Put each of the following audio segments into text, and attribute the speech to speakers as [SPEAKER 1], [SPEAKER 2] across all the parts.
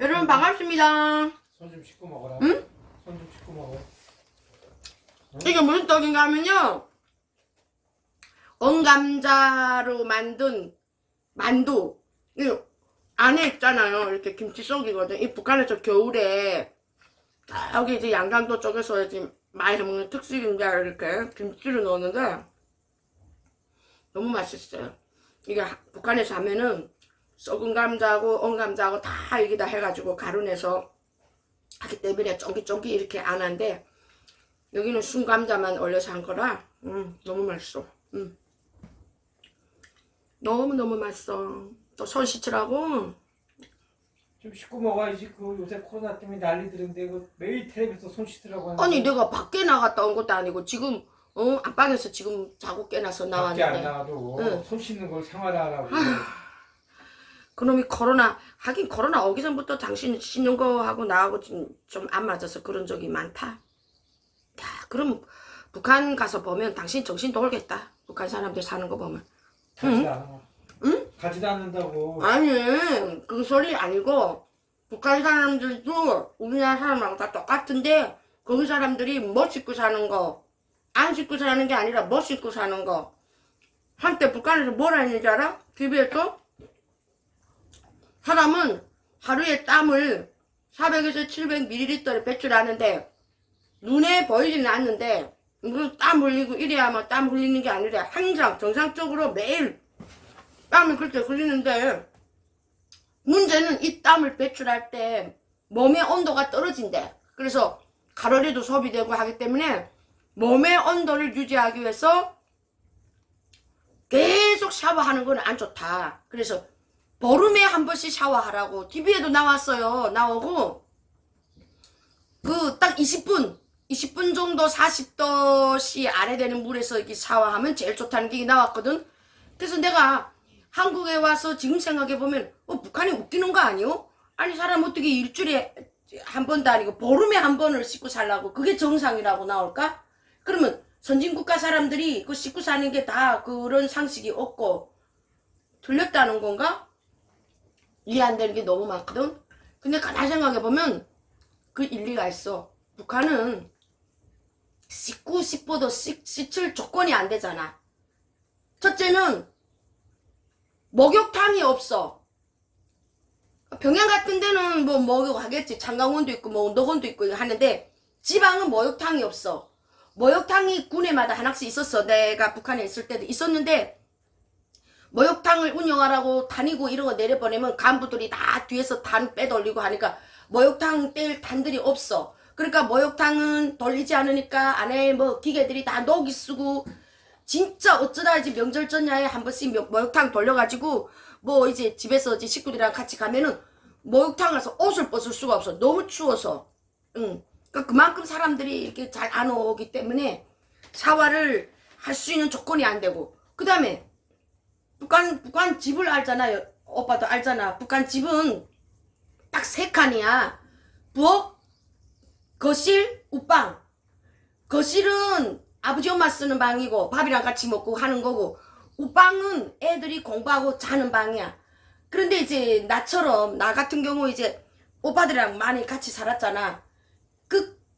[SPEAKER 1] 여러분 반갑습니다.
[SPEAKER 2] 손 좀 씻고 먹어라.
[SPEAKER 1] 응?
[SPEAKER 2] 손 좀 씻고 먹어.
[SPEAKER 1] 이게 무슨 떡인가 하면요, 온감자로 만든 만두. 이 안에 있잖아요, 이렇게 김치 속이거든. 이 북한에서 겨울에 여기 이제 양강도 쪽에서 이제 많이 해먹는 특식인데 이렇게 김치를 넣었는데 너무 맛있어요. 이게 북한에서 하면은 썩은 감자하고 온 감자하고 다 여기다 해가지고 가루 내서 하기 때문에 쫑깃쫑깃 이렇게 안 한데, 여기는 순감자만 올려서 한 거라 너무 맛있어. 너무너무 맛있어. 또 손 씻으라고.
[SPEAKER 2] 좀 씻고 먹어야지. 그 요새 코로나 때문에 난리들인데 그 매일 텔레비에서 손 씻으라고 하는데.
[SPEAKER 1] 아니 내가 밖에 나갔다 온 것도 아니고 지금 안방에서 지금 자고 깨나서
[SPEAKER 2] 밖에
[SPEAKER 1] 나왔는데.
[SPEAKER 2] 안 나와도
[SPEAKER 1] 응.
[SPEAKER 2] 손 씻는 걸 생활하라고.
[SPEAKER 1] 그놈이 코로나, 하긴 코로나 오기 전부터 당신 씻는 거 하고 나하고 좀 안 맞아서 그런 적이 많다. 야, 그럼 북한 가서 보면 당신 정신 돌겠다. 북한 사람들 사는 거 보면.
[SPEAKER 2] 가지도 않아.
[SPEAKER 1] 응?
[SPEAKER 2] 가지도 않는다고.
[SPEAKER 1] 아니, 그 소리 아니고 북한 사람들도 우리나라 사람하고 다 똑같은데 거기 사람들이 못 씻고 사는 거, 안 씻고 사는 게 아니라 못 씻고 사는 거. 한때 북한에서 뭐라 했는지 알아? TV에서 사람은 하루에 땀을 400에서 700ml를 배출하는데 눈에 보이지는 않는데 무슨 땀 흘리고 이래야만 땀 흘리는 게 아니라 항상 정상적으로 매일 땀을 그렇게 흘리는데, 문제는 이 땀을 배출할 때 몸의 온도가 떨어진대. 그래서 칼로리도 소비되고 하기 때문에 몸의 온도를 유지하기 위해서 계속 샤워하는 건 안 좋다. 그래서 보름에 한 번씩 샤워하라고 TV에도 나왔어요. 나오고 그 딱 20분 정도 40도씨 아래 되는 물에서 이렇게 샤워하면 제일 좋다는 게 나왔거든. 그래서 내가 한국에 와서 지금 생각해보면 북한이 웃기는 거 아니요? 아니 사람 어떻게 일주일에 한 번도 아니고 보름에 한 번을 씻고 살라고 그게 정상이라고 나올까? 그러면 선진국가 사람들이 그 씻고 사는 게 다 그런 상식이 없고 틀렸다는 건가? 이해 안 되는 게 너무 많거든? 근데 가만히 생각해보면 그 일리가 있어. 북한은 씻고 싶어도 씻을 조건이 안 되잖아. 첫째는 목욕탕이 없어. 평양 같은 데는 뭐 목욕하겠지. 창강원도 있고 뭐 운동원도 있고 하는데 지방은 목욕탕이 없어. 목욕탕이 군에마다 하나씩 있었어. 내가 북한에 있을 때도 있었는데 목욕탕을 운영하라고 다니고 이런 거 내려보내면 간부들이 다 뒤에서 단 빼돌리고 하니까 목욕탕 뗄 단들이 없어. 그러니까 목욕탕은 돌리지 않으니까 안에 뭐 기계들이 다 녹이 쓰고, 진짜 어쩌다 이제 명절 전야에 한 번씩 목욕탕 돌려가지고 뭐 이제 집에서 이제 식구들이랑 같이 가면은 목욕탕 가서 옷을 벗을 수가 없어. 너무 추워서. 그러니까 그만큼 사람들이 이렇게 잘 안 오기 때문에 샤워를 할 수 있는 조건이 안 되고, 그 다음에 북한 집을 알잖아요. 오빠도 알잖아. 북한 집은 딱 3칸이야. 부엌, 거실, 웃방. 거실은 아버지 엄마 쓰는 방이고 밥이랑 같이 먹고 하는 거고, 웃방은 애들이 공부하고 자는 방이야. 그런데 이제 나처럼 나 같은 경우 이제 오빠들이랑 많이 같이 살았잖아.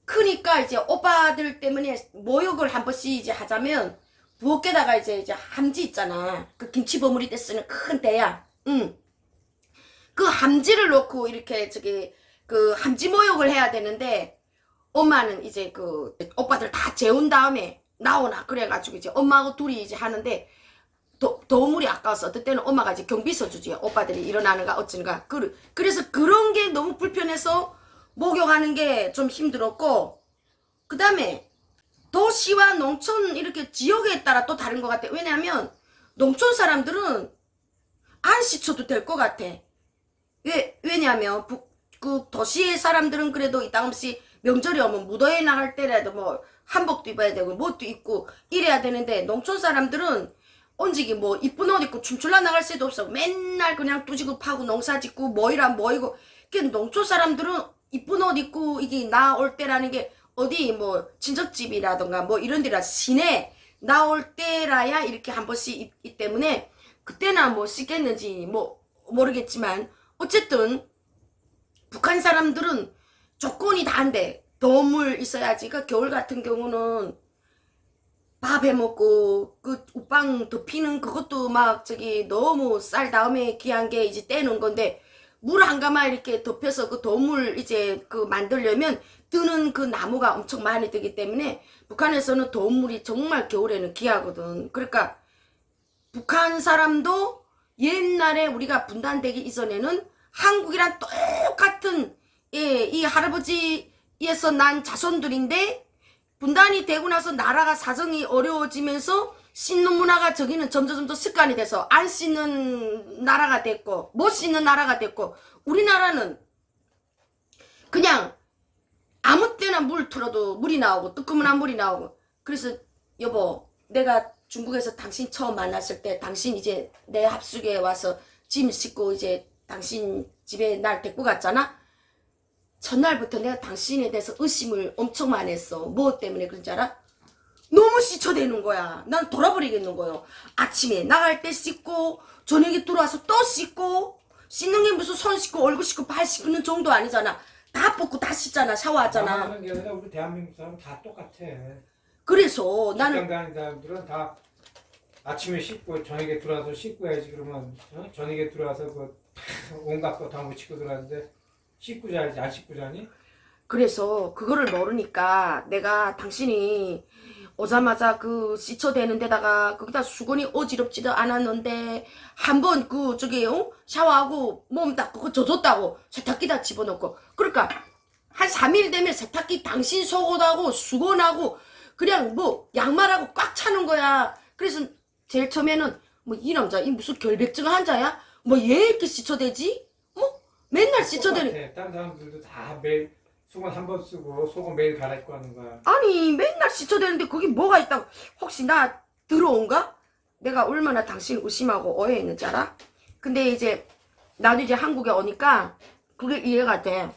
[SPEAKER 1] 크니까 이제 오빠들 때문에 모욕을 한 번씩 이제 하자면 부엌에다가 이제 함지 있잖아. 그 김치 버무릴 때 쓰는 큰 대야. 그 함지를 놓고 이렇게 그 함지 모욕을 해야 되는데, 엄마는 이제 그 오빠들 다 재운 다음에 나오나 그래가지고 이제 엄마하고 둘이 이제 하는데 도우물이 아까워서 어떨 때는 엄마가 이제 경비 써주지. 오빠들이 일어나는가 어쩐가. 그래서 그런 게 너무 불편해서 목욕하는 게 좀 힘들었고, 그 다음에 도시와 농촌 이렇게 지역에 따라 또 다른 것 같아. 왜냐하면 농촌 사람들은 안 씻어도 될 것 같아. 왜냐하면 그 도시의 사람들은 그래도 이따금씩 명절이 오면 무도회 나갈 때라도 뭐 한복도 입어야 되고 뭣도 입고 이래야 되는데, 농촌 사람들은 온직이 뭐 이쁜 옷 입고 춤출라 나갈 새도 없어. 맨날 그냥 뚜지고 파고 농사 짓고 뭐이라 뭐이고. 농촌 사람들은 이쁜 옷 입고 이게 나올 때라는 게 어디 뭐 친척집이라던가 뭐 이런 데라 시내 나올 때라야 이렇게 한 번씩 입기 때문에 그때나 뭐 씻겠는지 뭐 모르겠지만 어쨌든 북한 사람들은 조건이 다 한데 덤을 있어야지. 그 겨울 같은 경우는 밥 해먹고 그 우빵 덮이는 그것도 막 저기 너무 쌀 다음에 귀한 게 이제 떼는 건데 물 한 가마 이렇게 덮여서 그 덤을 이제 그 만들려면 뜨는 그 나무가 엄청 많이 뜨기 때문에 북한에서는 덤물이 정말 겨울에는 귀하거든. 그러니까 북한 사람도 옛날에 우리가 분단되기 이전에는 한국이랑 똑같은 이 할아버지에서 난 자손들인데 분단이 되고 나서 나라가 사정이 어려워지면서 씻는 문화가 저기는 점점 습관이 돼서 안 씻는 나라가 됐고 못 씻는 나라가 됐고 우리나라는 그냥 아무 때나 물 틀어도 물이 나오고 뜨끈한 물이 나오고. 그래서 여보, 내가 중국에서 당신 처음 만났을 때 당신 이제 내 합숙에 와서 짐 싣고 이제 당신 집에 날 데리고 갔잖아. 첫날부터 내가 당신에 대해서 의심을 엄청 많이 했어. 뭐 때문에 그런지 알아? 너무 씻어대는 거야. 난 돌아버리겠는 거예요. 아침에 나갈 때 씻고 저녁에 들어와서 또 씻고 씻는 게 무슨 손 씻고 얼굴 씻고 발 씻는 정도 아니잖아. 다 벗고 다 씻잖아. 샤워하잖아.
[SPEAKER 2] 하는 게 아니라 우리 대한민국 사람 다 똑같아.
[SPEAKER 1] 그래서
[SPEAKER 2] 직장
[SPEAKER 1] 나는
[SPEAKER 2] 다니는 사람들은 다 아침에 씻고 저녁에 들어와서 씻고 해야지. 그러면 저녁에 들어와서 그 온갖 거 다 묻히고 들어왔는데 씻고 자야지. 안 씻고 자니?
[SPEAKER 1] 그래서 그거를 모르니까 내가 당신이 오자마자 그 씻어대는 데다가 거기다 수건이 어지럽지도 않았는데 한번 그 저기 샤워하고 몸 닦고 그거 젖었다고 세탁기다 집어넣고 그러니까 한 3일 되면 세탁기 당신 속옷하고 수건하고 그냥 뭐 양말하고 꽉 차는 거야. 그래서 제일 처음에는 뭐 이 남자 이 무슨 결백증 환자야? 뭐 얘 이렇게 씻어대지? 맨날 씻어대는.
[SPEAKER 2] 다른 사람들도 다 매일 수건 한 번 쓰고 속은 매일 갈아입고 하는 거야.
[SPEAKER 1] 아니 맨날 씻어대는데 거기 뭐가 있다고. 혹시 나 들어온가? 내가 얼마나 당신을 의심하고 오해했는지 알아? 근데 이제 나도 이제 한국에 오니까 그게 이해가 돼.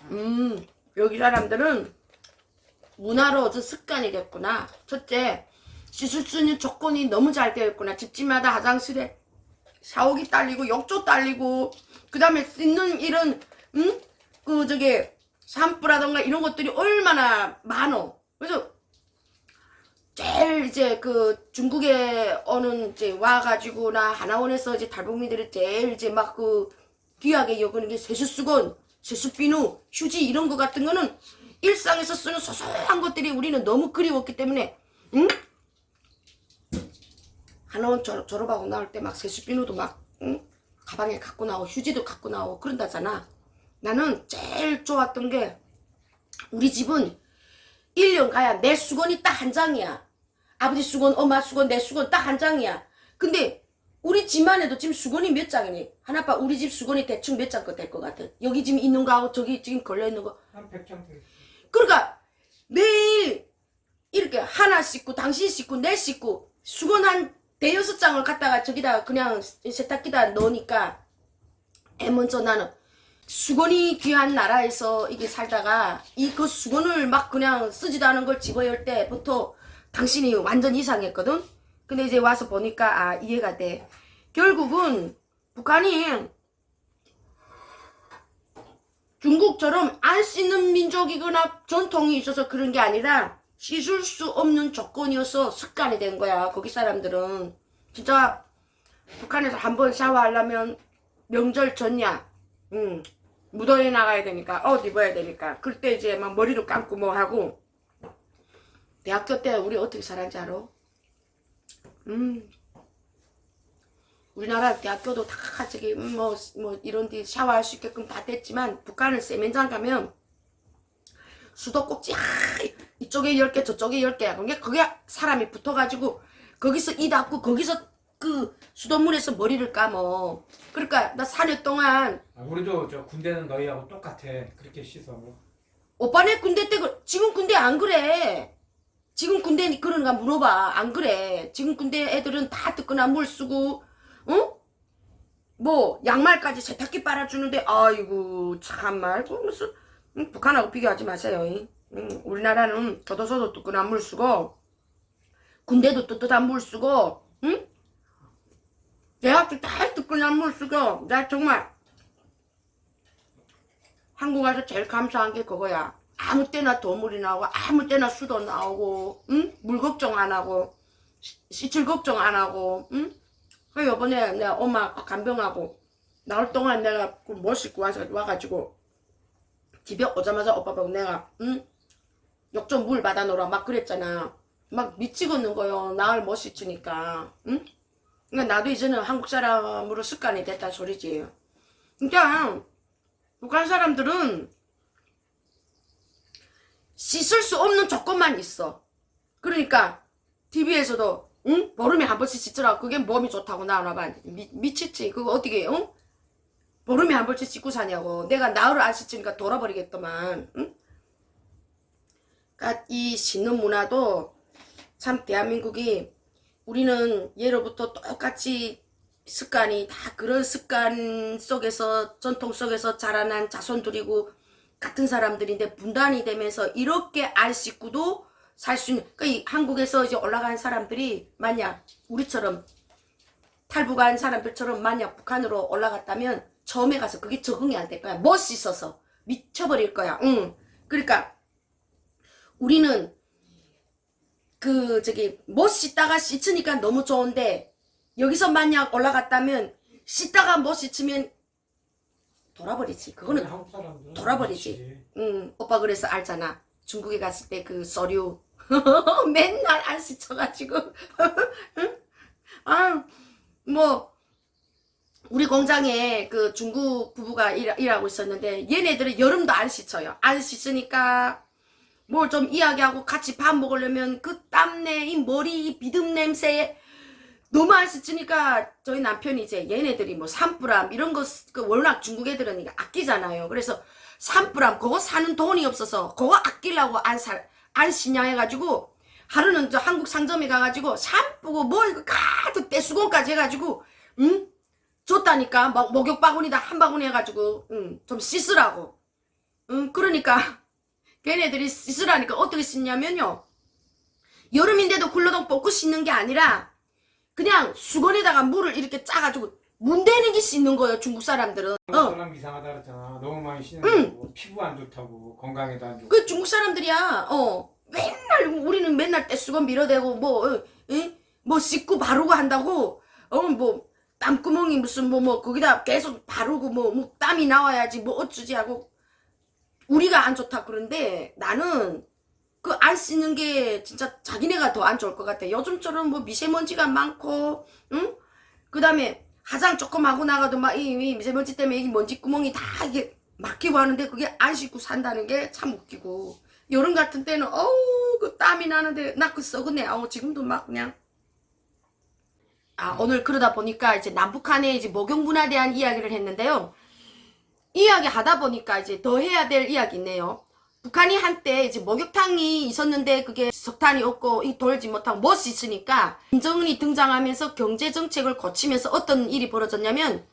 [SPEAKER 1] 여기 사람들은 문화로 저 습관이 됐구나. 첫째, 씻을 수 있는 조건이 너무 잘 되어 있구나. 집집마다 화장실에 샤워기 딸리고 욕조 딸리고 그 다음에 씻는 이런 그 저기 샴푸라던가 이런 것들이 얼마나 많어. 그래서 제일 이제 그 중국에 오는 이제 와가지고 나 하나원에서 이제 탈북민들이 제일 이제 막 그 귀하게 여기는 게 세수수건, 세수비누, 휴지 이런 거 같은 거는 일상에서 쓰는 소소한 것들이 우리는 너무 그리웠기 때문에 하나원 졸업하고 나올 때 막 세수비누도 막 가방에 갖고 나오고 휴지도 갖고 나오고 그런다잖아. 나는 제일 좋았던 게 우리 집은 1년 가야 내 수건이 딱 한 장이야. 아버지 수건, 엄마 수건, 내 수건 딱 한 장이야. 근데 우리 집만 해도 지금 수건이 몇 장이니? 하나빠 우리 집 수건이 대충 몇 장 거 될 것 같아. 여기 지금 있는 거하고 저기 지금 걸려있는 거.
[SPEAKER 2] 한 100장 되겠어.
[SPEAKER 1] 그러니까 매일 이렇게 하나 씻고 당신 씻고 내 씻고 수건 한 대여섯 장을 갖다가 저기다 그냥 세탁기다 넣으니까 먼저 나는 수건이 귀한 나라에서 이게 살다가 이 그 수건을 막 그냥 쓰지도 않은 걸 집어열 때부터 당신이 완전 이상했거든. 근데 이제 와서 보니까 아 이해가 돼. 결국은 북한이 중국처럼 안 씻는 민족이거나 전통이 있어서 그런 게 아니라 씻을 수 없는 조건이어서 습관이 된 거야. 거기 사람들은 진짜 북한에서 한번 샤워하려면 명절 전야 무더위 나가야 되니까 옷 입어야 되니까 그때 이제 막 머리도 감고 뭐 하고. 대학교 때 우리 어떻게 살았는지 알아? 우리나라 대학교도 다 저기 뭐 이런 데 샤워할 수 있게끔 다 됐지만 북한은 세면장 가면 수도꼭지 이쪽에 10개 저쪽에 10개야. 그게 거기 사람이 붙어가지고 거기서 이 닦고 거기서 그 수돗물에서 머리를 감어. 그러니까 나 4년 동안
[SPEAKER 2] 우리도 저 군대는 너희하고 똑같아. 그렇게 씻어.
[SPEAKER 1] 오빠네 군대 때 지금 군대 안 그래. 지금 군대 그러는가 물어봐. 안 그래. 지금 군대 애들은 다 뜨끈한 물 쓰고 뭐 양말까지 세탁기 빨아주는데 아이고 참말 무슨 북한하고 비교하지 마세요. 우리나라는 저도서도 뜨끈한 물 쓰고 군대도 뜨뜻한 물 쓰고 대학도 다 뜨끈한 물 쓰고 나 정말 한국 와서 제일 감사한 게 그거야. 아무 때나 도물이 나오고 아무 때나 수도 나오고, 응? 물 걱정 안 하고 시칠 걱정 안 하고, 응? 그 요번에 내가 엄마 간병하고 나올 동안 내가 못 씻고 와가지고 집에 오자마자 오빠 보고 내가, 응? 욕 좀 물 받아놓으라 막 그랬잖아. 막 미치겠는 거요. 나을 못 씻으니까, 응? 그러니까 나도 이제는 한국 사람으로 습관이 됐다 소리지. 그러니까 북한 사람들은 씻을 수 없는 조건만 있어. 그러니까 TV에서도 응? 보름에 한 번씩 씻으라고. 그게 몸이 좋다고 나오나 봐. 미쳤지. 그거 어떻게 응? 보름에 한 번씩 씻고 사냐고. 내가 나흘을 안 씻으니까 돌아버리겠더만. 응? 그러니까 이 씻는 문화도 참 대한민국이, 우리는 예로부터 똑같이 습관이 다 그런 습관 속에서, 전통 속에서 자라난 자손들이고 같은 사람들인데 분단이 되면서 이렇게 안 씻고도 살 수 있는, 그러니까 이 한국에서 이제 올라간 사람들이 만약 우리처럼 탈북한 사람들처럼 만약 북한으로 올라갔다면 처음에 가서 그게 적응이 안 될 거야. 못 씻어서 미쳐버릴 거야. 응. 그러니까 우리는 못 씻다가 씻으니까 너무 좋은데, 여기서 만약 올라갔다면 씻다가 못 씻으면 돌아버리지. 그거는
[SPEAKER 2] 한국 사람들은
[SPEAKER 1] 돌아버리지. 오빠 그래서 알잖아. 중국에 갔을 때 그 서류 맨날 안 씻어가지고 아, 뭐 우리 공장에 그 중국 부부가 일하고 있었는데 얘네들은 여름도 안 씻어요. 안 씻으니까 뭘 좀 이야기하고 같이 밥 먹으려면 그 땀내, 이 머리, 이 비듬 냄새에 너무 안 씻으니까 저희 남편이 이제 얘네들이 뭐 산뿌람 이런 거, 워낙 중국 애들은 아끼잖아요. 그래서 산뿌람 그거 사는 돈이 없어서 그거 아끼려고 안 씻냐 해가지고 하루는 저 한국 상점에 가가지고 샴푸고 뭐 이거 가득 떼수건까지 해가지고 줬다니까. 막 목욕 바구니다 한 바구니 해가지고 좀 씻으라고. 그러니까 걔네들이 씻으라니까 어떻게 씻냐면요, 여름인데도 굴러덩 뽑고 씻는 게 아니라 그냥 수건에다가 물을 이렇게 짜가지고 문대는 게 씻는 거예요. 중국 사람들은.
[SPEAKER 2] 한국 사람 이상하다 그랬잖아. 너무 많이 씻는다고 피부 안 좋다고, 건강에도 안 좋고.
[SPEAKER 1] 그 중국 사람들이야. 맨날 우리는 맨날 떼수건 밀어대고 뭐 씻고 바르고 한다고. 뭐 땀구멍이 무슨 뭐 거기다 계속 바르고 뭐 땀이 나와야지 뭐 어쩌지 하고 우리가 안 좋다 그런데, 나는 그 안 씻는 게 진짜 자기네가 더 안 좋을 것 같아. 요즘처럼 뭐 미세먼지가 많고, 응? 그 다음에 화장 조금 하고 나가도 막 이 미세먼지 때문에 이 먼지 구멍이 다 이게 막히고 하는데 그게 안 씻고 산다는 게 참 웃기고. 여름 같은 때는 그 땀이 나는데 나 그 썩었네. 지금도 막 그냥. 오늘 그러다 보니까 이제 남북한의 이제 목욕 문화에 대한 이야기를 했는데요. 이야기 하다 보니까 이제 더 해야 될 이야기 있네요. 북한이 한때 이제 목욕탕이 있었는데 그게 석탄이 없고 돌지 못하고 못 씻으니까 김정은이 등장하면서 경제정책을 고치면서 어떤 일이 벌어졌냐면,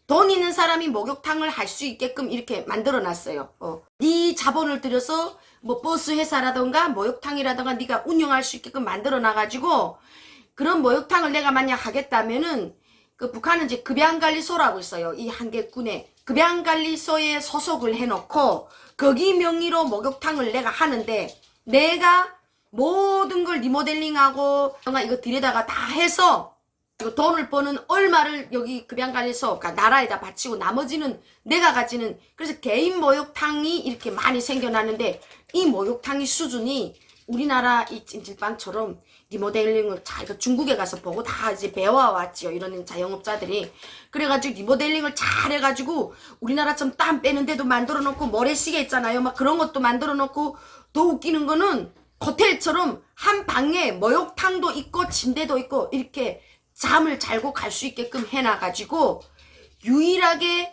[SPEAKER 1] 돈 있는 사람이 목욕탕을 할 수 있게끔 이렇게 만들어 놨어요. 네 자본을 들여서 뭐 버스 회사라던가 목욕탕이라던가 네가 운영할 수 있게끔 만들어 놔가지고, 그런 목욕탕을 내가 만약 하겠다면은 그 북한은 이제 급양관리소라고 있어요. 이 한계군에 급양관리소에 소속을 해놓고 거기 명의로 목욕탕을 내가 하는데, 내가 모든 걸 리모델링하고 이거 들여다가 다 해서 돈을 버는 얼마를 여기 급양관리소, 그러니까 나라에다 바치고 나머지는 내가 가지는. 그래서 개인 목욕탕이 이렇게 많이 생겨나는데, 이 목욕탕의 수준이 우리나라 이 찜질방처럼 리모델링을 잘, 중국에 가서 보고 다 이제 배워왔지요. 이런 자영업자들이. 그래가지고 리모델링을 잘 해가지고 우리나라처럼 땀 빼는데도 만들어 놓고, 모래시계 있잖아요. 막 그런 것도 만들어 놓고, 더 웃기는 거는 호텔처럼 한 방에 목욕탕도 있고 침대도 있고 이렇게 잠을 잘고 갈 수 있게끔 해놔가지고, 유일하게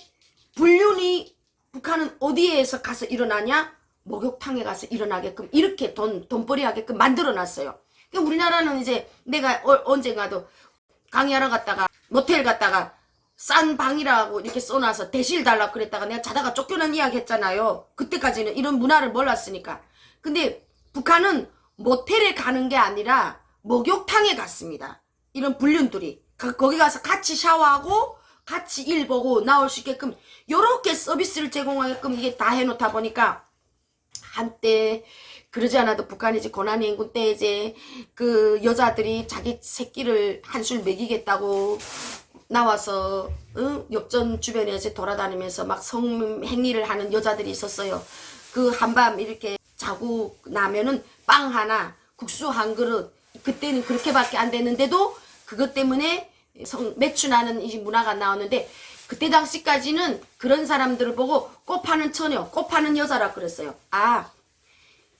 [SPEAKER 1] 불륜이 북한은 어디에서 가서 일어나냐? 목욕탕에 가서 일어나게끔 이렇게 돈벌이 하게끔 만들어놨어요. 그러니까 우리나라는 이제 내가 언젠가도 강의하러 갔다가 모텔 갔다가 싼 방이라고 이렇게 써놔서 대실 달라고 그랬다가 내가 자다가 쫓겨난 이야기 했잖아요. 그때까지는 이런 문화를 몰랐으니까. 근데 북한은 모텔에 가는 게 아니라 목욕탕에 갔습니다. 이런 불륜들이 거기 가서 같이 샤워하고 같이 일 보고 나올 수 있게끔 요렇게 서비스를 제공하게끔 이게 다 해놓다 보니까 한때 그러지 않아도 북한이 이제 고난의 인군 때 이제 그 여자들이 자기 새끼를 한술 먹이겠다고 나와서 역전 주변에 이제 돌아다니면서 막 성행위를 하는 여자들이 있었어요. 그 한밤 이렇게 자고 나면은 빵 하나, 국수 한 그릇, 그때는 그렇게밖에 안 됐는데도 그것 때문에 매춘하는 이 문화가 나왔는데 그때 당시까지는 그런 사람들을 보고 꽃 파는 처녀, 꽃 파는 여자라 그랬어요. 아,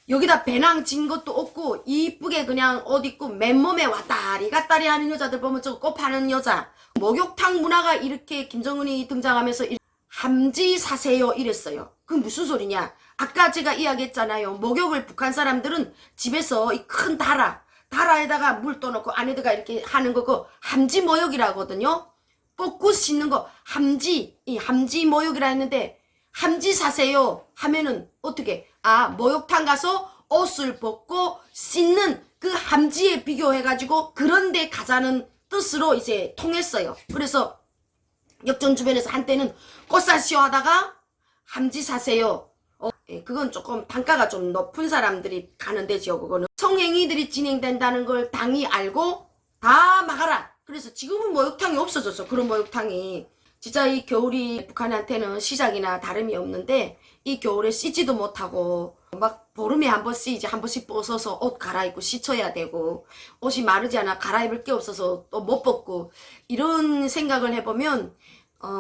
[SPEAKER 1] 여기다 배낭 진 것도 없고 이쁘게 그냥 옷 입고 맨몸에 왔다리 갔다리 하는 여자들 보면 저거 꽃 파는 여자. 목욕탕 문화가 이렇게 김정은이 등장하면서 함지 사세요 이랬어요. 그 무슨 소리냐? 아까 제가 이야기했잖아요. 목욕을 북한 사람들은 집에서 이 큰 다라에다가 물 떠놓고 안에다가 이렇게 하는 거고 함지 모욕이라거든요. 뽀꾸 씻는 거 함지, 이 함지 모욕이라 했는데 함지 사세요 하면은 어떻게? 아, 목욕탕 가서 옷을 벗고 씻는 그 함지에 비교해가지고 그런데 가자는 뜻으로 이제 통했어요. 그래서 역전 주변에서 한때는 꽃사시오 하다가 함지 사세요. 그건 조금 단가가 좀 높은 사람들이 가는 데죠. 그거는 성행위들이 진행된다는 걸 당이 알고 다 막아라. 그래서 지금은 목욕탕이 없어졌어. 그런 목욕탕이. 진짜 이 겨울이 북한한테는 시작이나 다름이 없는데 이 겨울에 씻지도 못하고 막 보름에 한 번씩 이제 한 번씩 벗어서 옷 갈아입고 씻어야 되고 옷이 마르지 않아 갈아입을 게 없어서 또 못 벗고 이런 생각을 해보면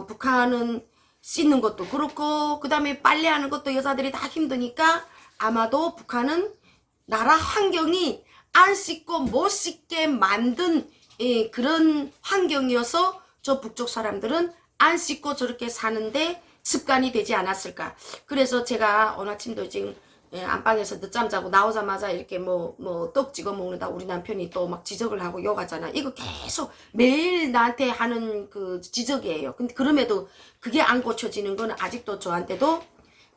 [SPEAKER 1] 북한은 씻는 것도 그렇고 그 다음에 빨래하는 것도 여자들이 다 힘드니까 아마도 북한은 나라 환경이 안 씻고 못 씻게 만든 그런 환경이어서 저 북쪽 사람들은 안 씻고 저렇게 사는데 습관이 되지 않았을까. 그래서 제가 오늘 아침도 지금 안방에서 늦잠 자고 나오자마자 이렇게 떡 찍어 먹는다 우리 남편이 또 막 지적을 하고 욕하잖아. 이거 계속 매일 나한테 하는 그 지적이에요. 근데 그럼에도 그게 안 고쳐지는 건 아직도 저한테도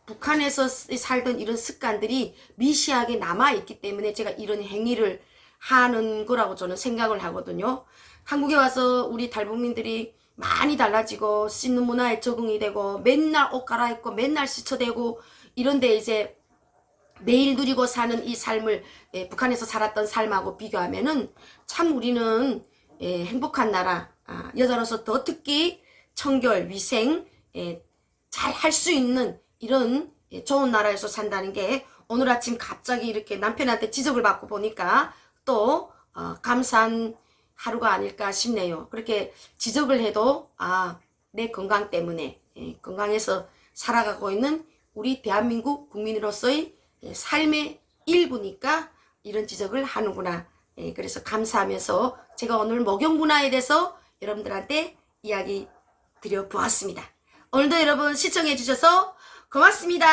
[SPEAKER 1] 북한에서 살던 이런 습관들이 미시하게 남아있기 때문에 제가 이런 행위를 하는 거라고 저는 생각을 하거든요. 한국에 와서 우리 달북민들이 많이 달라지고 씻는 문화에 적응이 되고 맨날 옷 갈아입고 맨날 씻어대고 이런데 이제 매일 누리고 사는 이 삶을 북한에서 살았던 삶하고 비교하면은 참 우리는 행복한 나라, 여자로서 더 특히 청결, 위생 잘 할 수 있는 이런 좋은 나라에서 산다는 게 오늘 아침 갑자기 이렇게 남편한테 지적을 받고 보니까 또 감사한 하루가 아닐까 싶네요. 그렇게 지적을 해도 내 건강 때문에 건강해서 살아가고 있는 우리 대한민국 국민으로서의 삶의 일부니까 이런 지적을 하는구나. 그래서 감사하면서 제가 오늘 목욕 문화에 대해서 여러분들한테 이야기 드려 보았습니다. 오늘도 여러분 시청해 주셔서 고맙습니다.